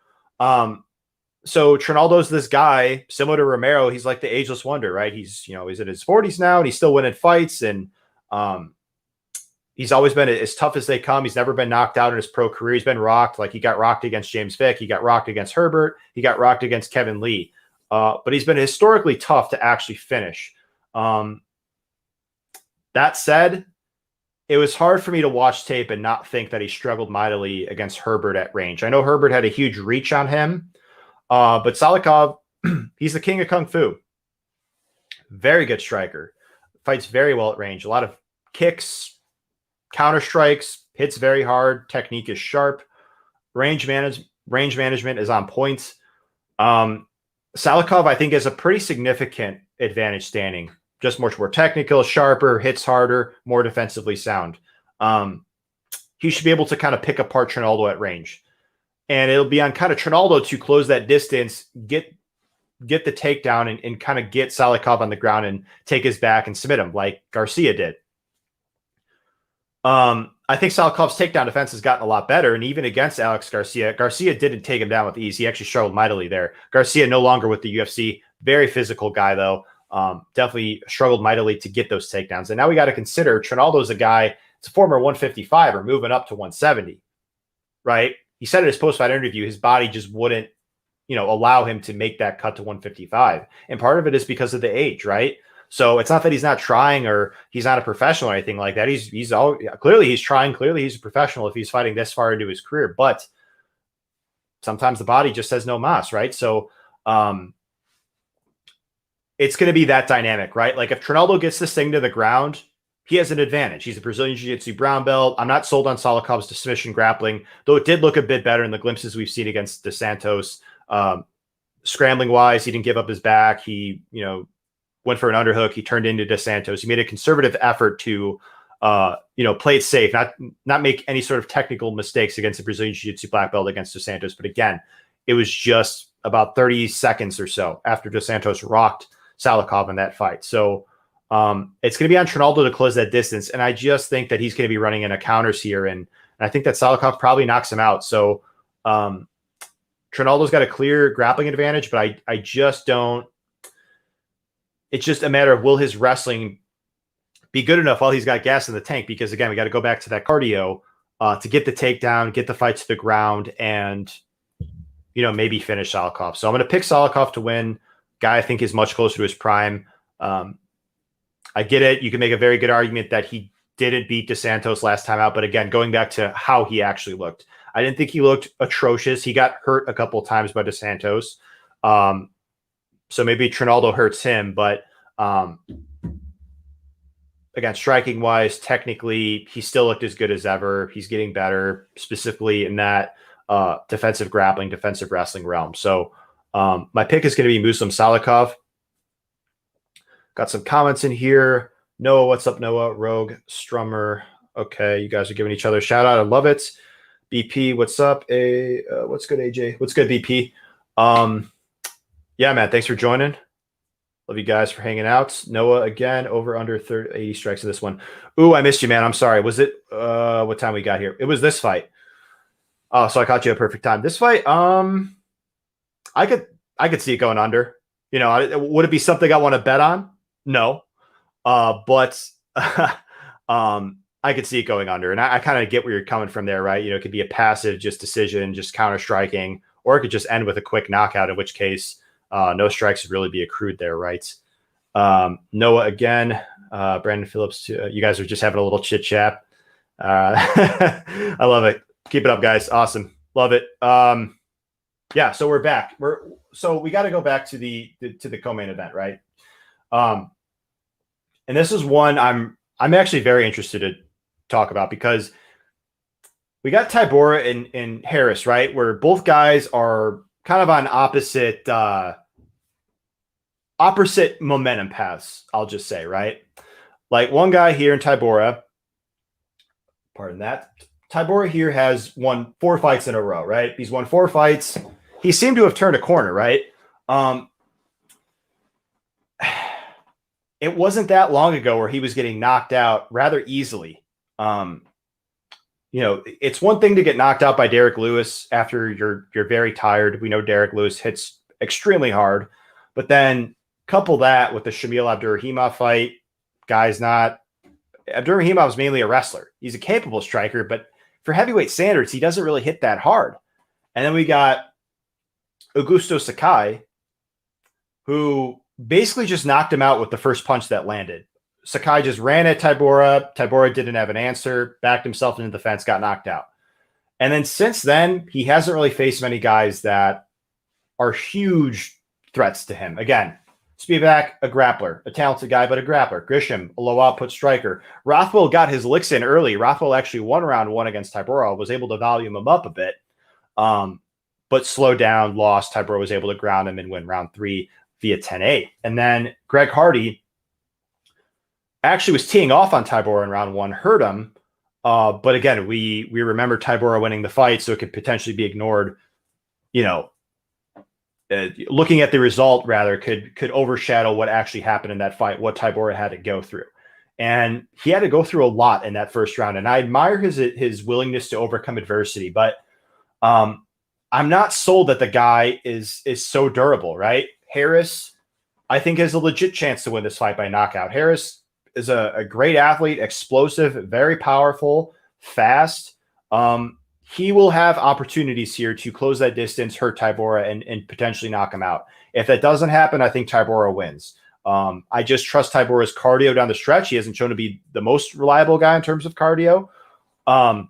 So Trinaldo's this guy, similar to Romero. He's like the ageless wonder, right? He's in his 40s now, and he's still winning fights. And he's always been as tough as they come. He's never been knocked out in his pro career. He's been rocked. Like, he got rocked against James Vick. He got rocked against Herbert. He got rocked against Kevin Lee. But he's been historically tough to actually finish. That said, it was hard for me to watch tape and not think that he struggled mightily against Herbert at range. I know Herbert had a huge reach on him, but Salakov, he's the king of Kung Fu. Very good striker. Fights very well at range. A lot of kicks, counter strikes, hits very hard. Technique is sharp. Range management is on point. Salakov, I think, has a pretty significant advantage standing just much more technical, sharper, hits harder, more defensively sound. He should be able to kind of pick apart Trinaldo at range. And it'll be on kind of Trinaldo to close that distance, get the takedown, and kind of get Salakov on the ground and take his back and submit him like Garcia did. I think Salakov's takedown defense has gotten a lot better, and even against Alex Garcia didn't take him down with ease. He actually struggled mightily there. Garcia no longer with the UFC. Very physical guy, though. Definitely struggled mightily to get those takedowns. And now we got to consider Trinaldo's a guy, it's a former 155 or moving up to 170, right? He said in his post-fight interview, his body just wouldn't, allow him to make that cut to 155. And part of it is because of the age, right? So it's not that he's not trying or he's not a professional or anything like that. Clearly he's trying. Clearly he's a professional if he's fighting this far into his career. But sometimes the body just says no mas, right? So it's going to be that dynamic, right? Like if Trinaldo gets this thing to the ground, he has an advantage. He's a Brazilian Jiu-Jitsu brown belt. I'm not sold on Salakov's submission grappling, though it did look a bit better in the glimpses we've seen against Dos Santos. Scrambling wise, he didn't give up his back. He, went for an underhook. He turned into Dos Santos. He made a conservative effort to, play it safe, not make any sort of technical mistakes against the Brazilian Jiu-Jitsu black belt against Dos Santos. But again, it was just about 30 seconds or so after Dos Santos rocked Salakov in that fight. So it's going to be on Trinaldo to close that distance. And I just think that he's going to be running into counters here. And I think that Salakov probably knocks him out. So Trinaldo's got a clear grappling advantage, but I just don't. It's just a matter of will his wrestling be good enough while he's got gas in the tank? Because again, we got to go back to that cardio to get the takedown, get the fight to the ground, and maybe finish Salakov. So I'm going to pick Salakov to win. Guy I think is much closer to his prime. I get it. You can make a very good argument that he didn't beat Dos Santos last time out, but again, going back to how he actually looked, I didn't think he looked atrocious. He got hurt a couple of times by Dos Santos. So maybe Trinaldo hurts him, but again, striking wise, technically, he still looked as good as ever. He's getting better, specifically in that defensive grappling, defensive wrestling realm. So my pick is going to be Muslim Salakov. Got some comments in here. Noah, what's up, Noah? Rogue, Strummer. Okay, you guys are giving each other a shout out. I love it. BP, what's up? What's good, AJ? What's good, BP? Yeah, man, thanks for joining. Love you guys for hanging out. Noah, again, over under 80 strikes in this one. Ooh, I missed you, man. I'm sorry. Was it what time we got here? It was this fight. Oh, so I caught you at a perfect time. This fight, I could see it going under. Would it be something I want to bet on? No. But I could see it going under. And I kind of get where you're coming from there, right? It could be a passive just decision, just counter striking, or it could just end with a quick knockout, in which case no strikes would really be accrued there, right? Noah again, Brandon Phillips, you guys are just having a little chit chat. I love it. Keep it up, guys. Awesome. Love it. Yeah, so we're back. So we got to go back to the co-main event, right? And this is one I'm actually very interested to talk about because we got Tybura and Harris, right? Where both guys are kind of on opposite momentum paths, I'll just say, right? Like one guy here in Tybura, pardon that, Tybura here has won 4 fights in a row, right? He's won 4 fights. He seemed to have turned a corner, right? It wasn't that long ago where he was getting knocked out rather easily. It's one thing to get knocked out by Derek Lewis after you're very tired. We know Derek Lewis hits extremely hard, but then couple that with the Shamil Abdurrahimov fight. Abdurrahimov is mainly a wrestler. He's a capable striker, but for heavyweight standards, he doesn't really hit that hard. And then we got Augusto Sakai, who basically just knocked him out with the first punch that landed. Sakai just ran at Tybura. Tybura didn't have an answer, backed himself into the fence, got knocked out. And then since then, he hasn't really faced many guys that are huge threats to him. Again, Spivak, a grappler, a talented guy, but a grappler. Grisham, a low output striker. Rothwell got his licks in early. Rothwell actually won round 1 against Tybura, was able to volume him up a bit, but slowed down, lost. Tybura was able to ground him and win round 3 via 10-8. And then Greg Hardy actually was teeing off on Tybura in round 1, hurt him. But again, we remember Tybura winning the fight, so it could potentially be ignored. You know, looking at the result rather could overshadow what actually happened in that fight, what Tybura had to go through. And he had to go through a lot in that first round. And I admire his willingness to overcome adversity, but I'm not sold that the guy is so durable, right? Harris, I think, has a legit chance to win this fight by knockout. Harris is a great athlete, explosive, very powerful, fast. He will have opportunities here to close that distance, hurt Tybura, and potentially knock him out. If that doesn't happen, I think Tybura wins. I just trust Tybura's cardio down the stretch. He hasn't shown to be the most reliable guy in terms of cardio. And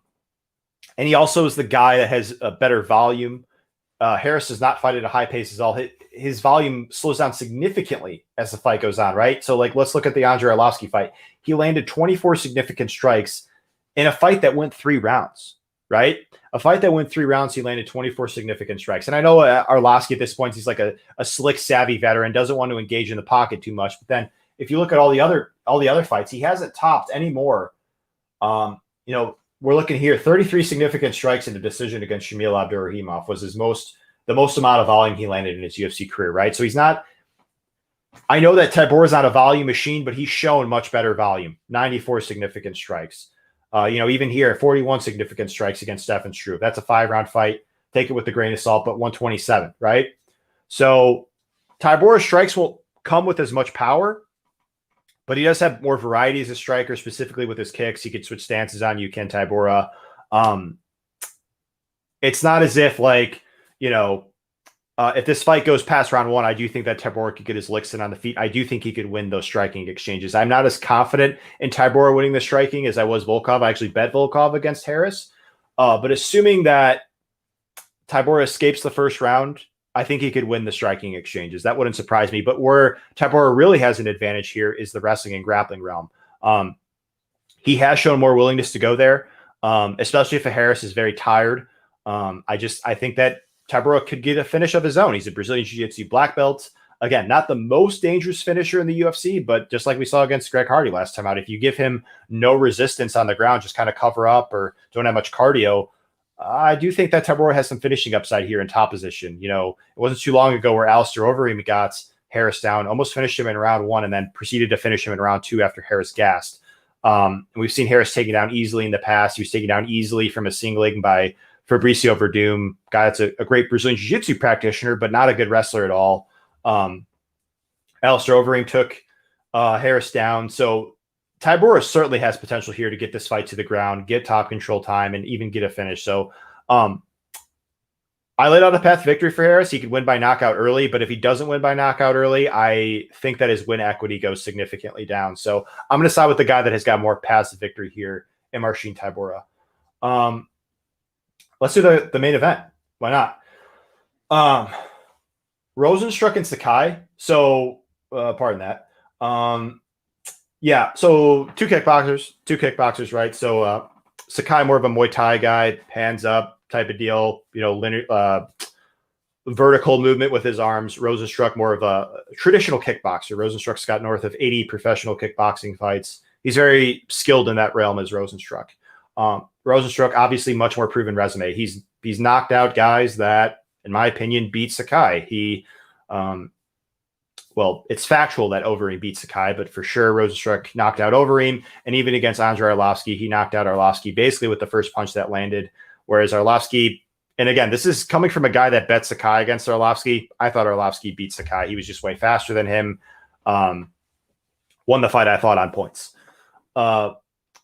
he also is the guy that has a better volume. Harris does not fight at a high pace at all. His volume slows down significantly as the fight goes on, right? So, like, let's look at the Andrei Arlovsky fight. He landed 24 significant strikes in a fight that went 3 rounds, right? A fight that went 3 rounds, he landed 24 significant strikes. And I know Arlovsky at this point, he's like a slick, savvy veteran, doesn't want to engage in the pocket too much. But then if you look at all the other fights, he hasn't topped any more. We're looking here, 33 significant strikes in the decision against Shamil Abdurakhimov was the most amount of volume he landed in his UFC career, right? So he's not, I know that Tybura's not a volume machine, but he's shown much better volume, 94 significant strikes. Even here, 41 significant strikes against Stefan Struve. That's a 5-round fight. Take it with a grain of salt, but 127, right? So Tybura's strikes won't come with as much power, but he does have more variety as a striker, specifically with his kicks. He could switch stances on you, Ken Tybura. It's not as if, like, if this fight goes past round 1, I do think that Tybura could get his licks in on the feet. I do think he could win those striking exchanges. I'm not as confident in Tybura winning the striking as I was Volkov. I actually bet Volkov against Harris. But assuming that Tybura escapes the first round, I think he could win the striking exchanges. That wouldn't surprise me. But where Tybura really has an advantage here is the wrestling and grappling realm. He has shown more willingness to go there, especially if Harris is very tired. I think that Tybura could get a finish of his own. He's a Brazilian Jiu-Jitsu black belt. Again, not the most dangerous finisher in the UFC, but just like we saw against Greg Hardy last time out, if you give him no resistance on the ground, just kind of cover up or don't have much cardio, I do think that Tybura has some finishing upside here in top position. It wasn't too long ago where Alistair Overeem got Harris down, almost finished him in round 1, and then proceeded to finish him in round 2 after Harris gassed. We've seen Harris taken down easily in the past. He was taken down easily from a singling by Fabricio Verdum, guy that's a great Brazilian Jiu-Jitsu practitioner, but not a good wrestler at all. Alistair Overeem took Harris down. So Tybura certainly has potential here to get this fight to the ground, get top control time, and even get a finish. So I laid out a path victory for Harris. He could win by knockout early, but if he doesn't win by knockout early, I think that his win equity goes significantly down. So I'm going to side with the guy that has got more paths to victory here in Marcin Tybura. Let's do the main event. Why not? Rosenstruck and Sakai. So, pardon that. So two kickboxers, right? So Sakai, more of a Muay Thai guy, hands up type of deal, linear, vertical movement with his arms. Rosenstruck, more of a traditional kickboxer. Rosenstruck's got north of 80 professional kickboxing fights. He's very skilled in that realm as Rosenstruck. Rosenstruck, obviously much more proven resume. He's knocked out guys that, in my opinion, beat Sakai. It's factual that Overeem beat Sakai, but for sure Rosenstruck knocked out Overeem, and even against Andrei Arlovsky, he knocked out Arlovsky basically with the first punch that landed, whereas Arlovsky, and again, this is coming from a guy that bet Sakai against Arlovsky. I thought Arlovsky beat Sakai. He was just way faster than him. Won the fight, I thought, on points.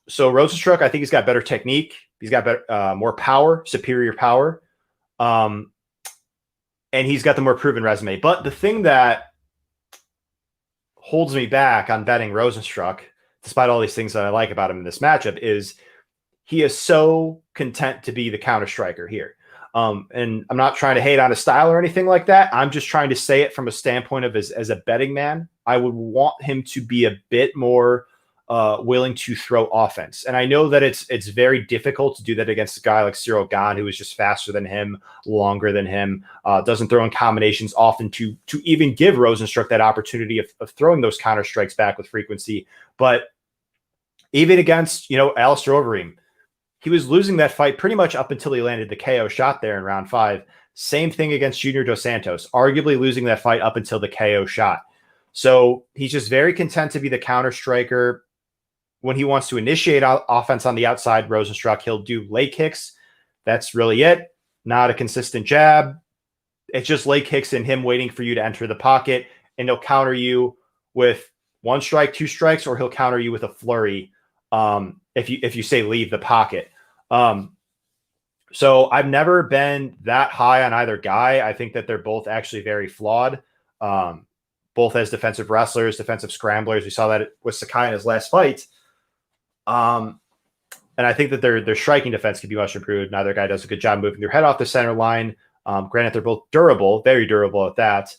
So Rosenstruck, I think he's got better technique. He's got better, more power, superior power. And he's got the more proven resume. But the thing that holds me back on betting Rosenstruck, despite all these things that I like about him in this matchup, is he is so content to be the counter striker here. And I'm not trying to hate on his style or anything like that. I'm just trying to say it from a standpoint of as a betting man. I would want him to be a bit more willing to throw offense. And I know that it's very difficult to do that against a guy like Cyril Gane, who is just faster than him, longer than him, doesn't throw in combinations often to even give Rosenstruck that opportunity of throwing those counter strikes back with frequency. But Even against, Alistair Overeem, he was losing that fight pretty much up until he landed the KO shot there in round 5. Same thing against Junior Dos Santos, arguably losing that fight up until the KO shot. So he's just very content to be the counter striker. When he wants to initiate offense on the outside, Rosenstruck, he'll do leg kicks. That's really it. Not a consistent jab. It's just leg kicks and him waiting for you to enter the pocket, and he'll counter you with 1 strike, 2 strikes, or he'll counter you with a flurry if you say leave the pocket. So I've never been that high on either guy. I think that they're both actually very flawed, both as defensive wrestlers, defensive scramblers. We saw that with Sakai in his last fight. And I think that their striking defense could be much improved. Neither guy does a good job moving their head off the center line. Granted, they're both durable, very durable at that.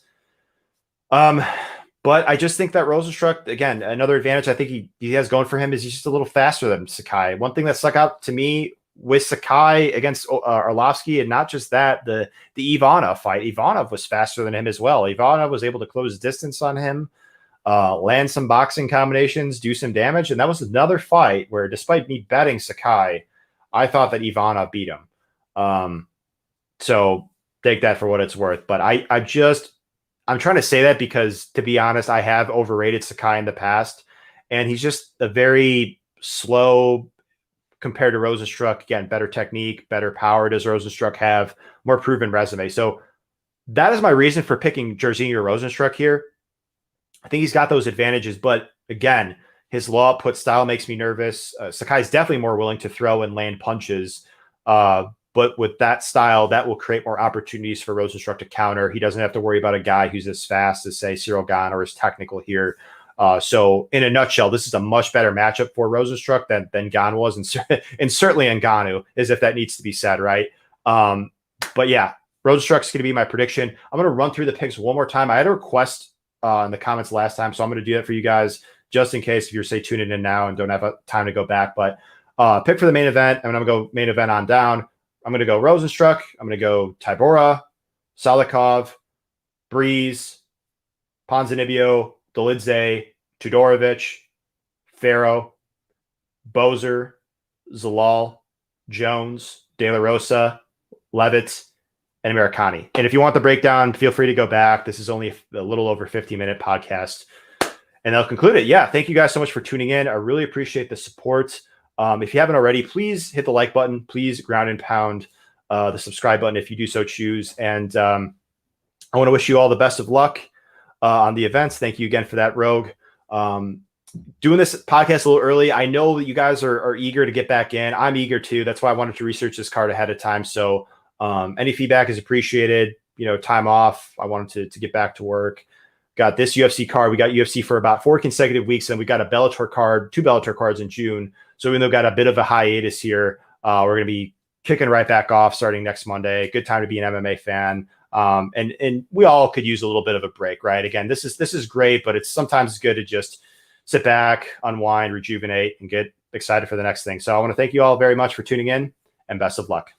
But I just think that Rosenstruck, again, another advantage I think he has going for him is he's just a little faster than Sakai. One thing that stuck out to me with Sakai against Arlovsky, and not just that, the Ivanov fight. Ivanov was faster than him as well. Ivanov was able to close distance on him, land some boxing combinations, do some damage. And that was another fight where, despite me betting Sakai, I thought that Ivanov beat him. So take that for what it's worth. But I'm trying to say that because, to be honest, I have overrated Sakai in the past, and he's just a very slow compared to Rosenstruck. Again, better technique, better power does Rosenstruck have, more proven resume. So that is my reason for picking Jairzinho Rosenstruck here. I think he's got those advantages, but again, his law put style makes me nervous. Sakai's definitely more willing to throw and land punches, but with that style, that will create more opportunities for Rosenstruck to counter. He doesn't have to worry about a guy who's as fast as, say, Cyril Gane or is technical here. So in a nutshell, this is a much better matchup for Rosenstruck than Gane was, and certainly Ngannou, as if that needs to be said, right? But yeah, Rosenstruck's going to be my prediction. I'm going to run through the picks one more time. I had a request in the comments last time, so I'm going to do that for you guys, just in case if you're, say, tuning in now and don't have time to go back. But pick for the main event, and I'm going to go main event on down. I'm going to go Rosenstruck. I'm going to go Tybura, Salakov, Breeze, Ponzinibbio, Dolidze, Todorovic, Pharaoh, Bozer, Zalal, Jones, De La Rosa, Levitt, and Americani. And if you want the breakdown, feel free to go back. This is only a little over 50-minute podcast. And I'll conclude it. Yeah, thank you guys so much for tuning in. I really appreciate the support. If you haven't already, please hit the like button. Please ground and pound the subscribe button if you do so choose. And I want to wish you all the best of luck on the events. Thank you again for that, Rogue. Doing this podcast a little early. I know that you guys are eager to get back in. I'm eager too. That's why I wanted to research this card ahead of time. So any feedback is appreciated. Time off. I wanted to get back to work. Got this UFC card. We got UFC for about 4 consecutive weeks, and we got a Bellator card, 2 Bellator cards in June. So even though we got a bit of a hiatus here, we're going to be kicking right back off starting next Monday. Good time to be an MMA fan. And we all could use a little bit of a break, right? Again, this is great, but it's sometimes good to just sit back, unwind, rejuvenate, and get excited for the next thing. So I want to thank you all very much for tuning in, and best of luck.